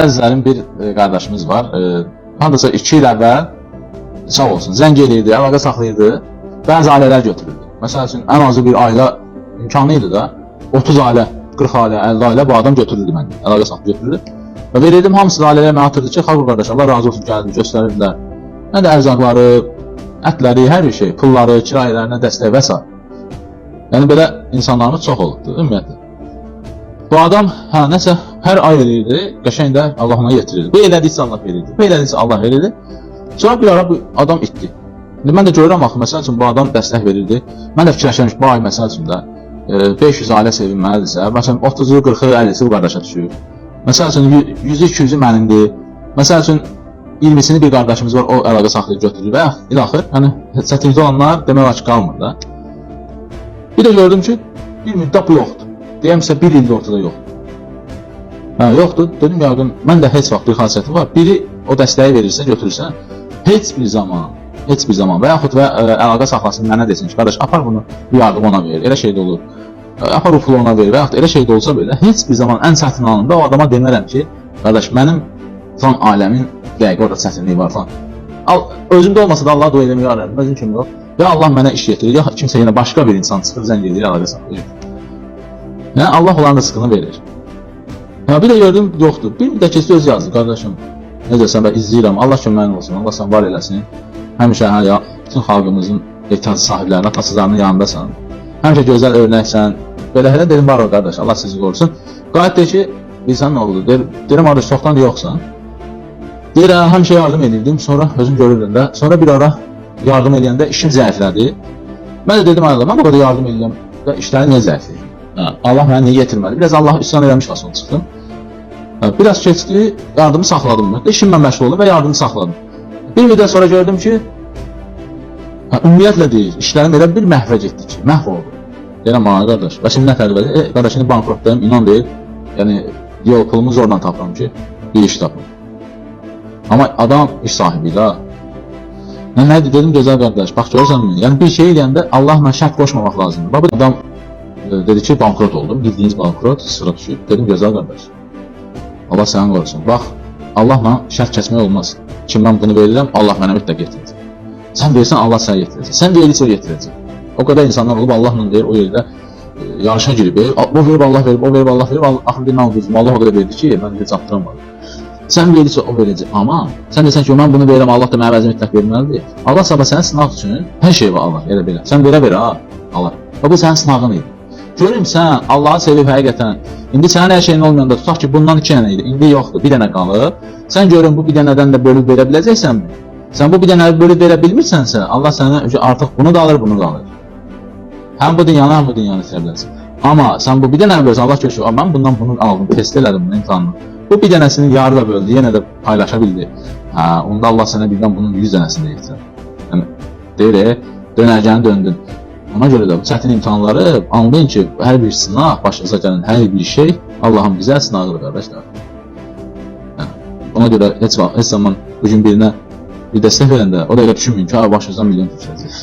Əzizlərim, bir qardaşımız var. Hardasa 2 il əvvəl sağ olsun, zəng edirdi, əlaqə saxlayırdı, bəzi ailələr götürürdü. Məsəl üçün, ən azı bir ailə imkanı idi da, 30 ailə, 40 ailə, 50 ailə bu adam götürürdü məndə, əlaqə saxlayıb götürürdü. Və verirdim, hamısı da ailələr mənə atırdı ki, xalq qardaş, Allah razı olsun, gəldi, göstərirdilər. Nə də ərzaqları, ətləri, hər bir şey, pulları, kirayələrinə dəstək və s. Yəni, belə insanlarımız çox olubdur, ümumiyyətlə. Bu adam nəsə hər ay verirdi, qəşəng də Allah ona yetirirdi. Bu elədiysə Allah verirdi, bu elədiysə Allah verirdi. Sonra bir ara bu adam itdi. İndi mən də görürəm axı, məsəl üçün bu adam dəstək verirdi. Mən də fikirləşirəm ki, bu ay məsəl üçün də 500 ailə sevinməlidirsə, məsələn 30-u, 40-ı, 50-si bu qardaşa düşür. Məsəl üçün 100-ü, 200-ü mənimdir. Məsəl üçün 20-sini bir qardaşımız var, o əlaqə saxlayıb götürür və ilaxır, yəni çətinlikdə olanlar demək olar ki, qalmır da. Bir də gördüm ki, bir müddət bu yoxdur. Deyəmsə, bir ildə ortada yoxdur. Yoxdur, dedim yaqın, mən də heç vaxt bir xasiyyətim var. Biri o dəstəyi verirsə, götürürsə, heç bir zaman və yaxud və əlaqə saxlasın, mənə desin ki, qardaş, apar bunu, bir yardım ona verir, elə şey də olur. Apar o pulu ona verir və yaxud elə şey də olsa belə, heç bir zaman ən çətin anında o adama demərəm ki, qardaş, mənim falan ailəmin dəqiq orada çətinliyi var falan. Özümdə olmasa da Allah dua eləməyə ararım, özüm kimi yox. Ya Allah mənə iş getirir, ya kimsə yenə başqa bir insan çıxır, zəng edir, əlaqə saxlayır. Yəni, Allah olan rızqını verir. Bir də gördüm, yoxdur. Bir müddət keçdi öz yazdı, qardaşım. Necəsən, mən izləyirəm, Allah köməyin olsun, Allah sən var eləsin. Həmişə bütün xalqımızın ehtiyac sahiblərinin, atasızlarının yanındasan. Həmişə gözəl örnəksən. Belə dedim, var o qardaş, Allah sizi qorusun. Qayət deyir ki, bilsən nə oldu? Deyirəm, qardaş, çoxdan yoxsan. Deyir, həmişə yardım edirdim, sonra özüm görürdüm də. Sonra bir ara yardım edəndə işim zəiflədi. Mən də dedim, mən bu qədər yardım edirəm və işləri niyə zəifləyir? Allah mənə niyə yetirmədi? Biraz Allah üsyan eləmiş fasıl çıxdım. Biraz keçdi, yardımı saxladım. İşimlə məşğul oldum və yardımı saxladım. Bir müddət sonra gördüm ki, ümumiyyətlə deyir, işlərim elə bir məhvə getdi ki, məhv oldu. Deyirəm, qardaş, və şimdi nə tərəfədir? Qardaş, şimdi bankrotdayım, inan deyil. Yəni, yol pulumu zorla tapıram ki, bir iş tapım. Amma adam iş sahibi də. Nədir, dedim, gözəl qardaş, bax, görürsənmi? Yəni, bir şey eləyəndə Allahla şərt qoşmamaq lazımdır. Bax, adam dedi ki, bankrot oldum, bildiyiniz bankrot, sıra düşüb. Dedim, gözəl qardaş, Allah səni qorusun. Bax, Allahla şərt kəsmək olmaz. Kim mən bunu verirəm, Allah mənə mütləq yetirəcək. Sən verirsən, Allah səni yetirəcək. Sən verirsə, o yetirəcək. O qədər insanlar olub, Allahla deyir, o yerdə yarışa girib, o verib, Allah verib, o verib, Allah verib, axır bir nalqızım, Allah o qədər verdi ki, mən heç atdıramadım. Sən verirsə, o verəcək. Amma sən desən ki, mən bunu verirəm, Allah da mənə vəzir mütləq verməlidir. Allah sabah sənə sınaq üçün hər şey var, Allah, elə belə. Sən verə, Allah. Bu sənin sınağın idi. Görüm sən Allahı sevib həqiqətən. İndi sənin hər şeyin olmayanda tutaq ki, bundan 2 dənə idi. İndi yoxdur, bir dənə qalıb. Sən görün bu bir dənədən də bölüb verə biləcəksənmi? Sən bu bir dənəni bölüb verə bilmirsənsə, Allah sənə artıq bunu da alır, bunu da alır. Həm bu dünyanı, həm bu dünyanı itirə bilərsən. Amma sən bu bir dənəni bölsən, Allah görür ki, mən bundan bunu aldım, test elədim bunu imtahanını. Bu bir dənəsini yarıda böldü, yenə də paylaşa bildi. Onda Allah sənə birdən bunun 100 dənəsini də yetirər. Yəni, deyir, dönərgəni döndün. Ona görə də bu çətin imtahanları anlayın ki, hər bir sınaq, başınıza gələn hər bir şey Allahın bizə sınağıdır, qardaşlar. Ona görə heç zaman bugün birinə bir dəstək verəndə, o da elə düşünməyin ki, başınızdan milyon düşəcək.